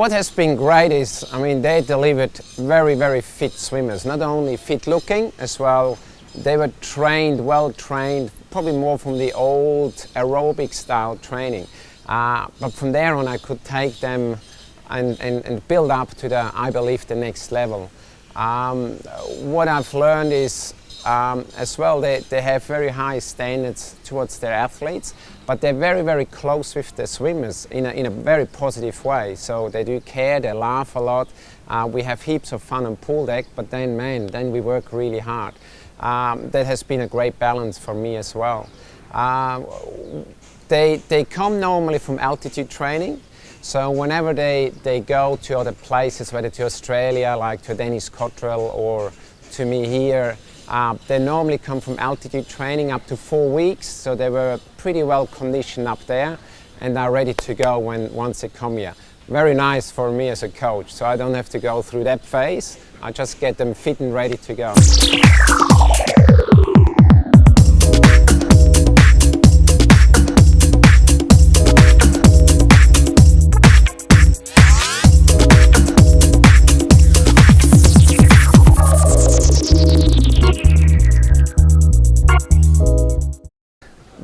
what has been great is, I mean, they delivered very, very fit swimmers. Not only fit looking as well, they were trained, well trained, probably more from the old aerobic style training. But from there on I could take them and build up to the, I believe, the next level. What I've learned is as well, they have very high standards towards their athletes, but they're very, very close with the swimmers in a very positive way. So they do care, they laugh a lot. We have heaps of fun on pool deck, but then, man, then we work really hard. That has been a great balance for me as well. They come normally from altitude training. So whenever they go to other places, whether to Australia, like to Dennis Cottrell or to me here, they normally come from altitude training up to 4 weeks. So they were pretty well conditioned up there and are ready to go once they come here. Very nice for me as a coach, so I don't have to go through that phase. I just get them fit and ready to go.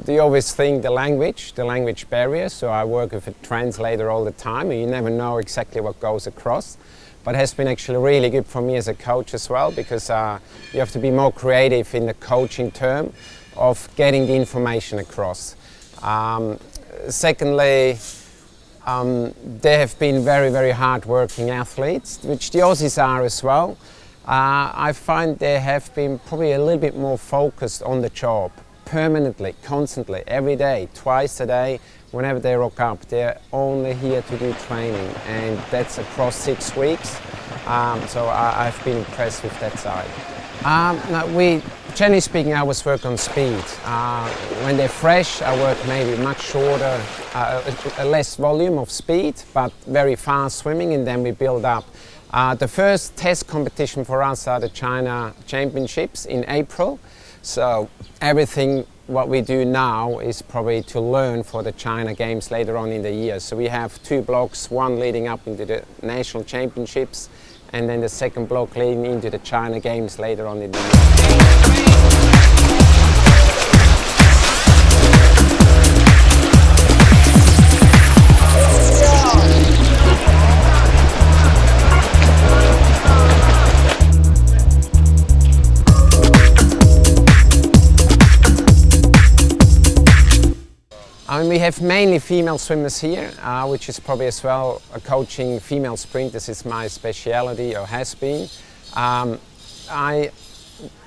The obvious thing, the language barrier. So I work with a translator all the time, and you never know exactly what goes across. But it has been actually really good for me as a coach as well, because you have to be more creative in the coaching term of getting the information across. Secondly, they have been very, very hard-working athletes, which the Aussies are as well. I find they have been probably a little bit more focused on the job. Permanently, constantly, every day, twice a day, whenever they rock up, they're only here to do training, and that's across 6 weeks. So I've been impressed with that side. Generally speaking, I always work on speed. When they're fresh, I work maybe much shorter, a less volume of speed, but very fast swimming, and then we build up. The first test competition for us are the China Championships in April. So everything what we do now is probably to learn for the China Games later on in the year. So we have 2 blocks, one leading up into the National Championships, and then the second block leading into the China Games later on in the year. I mean, we have mainly female swimmers here, which is probably as well coaching female sprinters is my speciality, or has been.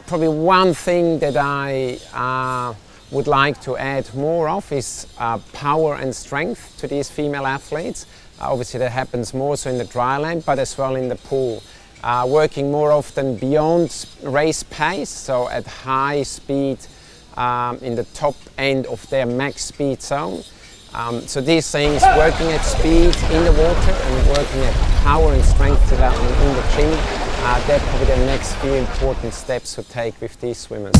Probably one thing that I would like to add more of is power and strength to these female athletes. Obviously that happens more so in the dry land, but as well in the pool. Working more often beyond race pace, so at high speed, in the top end of their max speed zone. So these things, working at speed in the water and working at power and strength development in the gym, they're probably the next few important steps to take with these swimmers.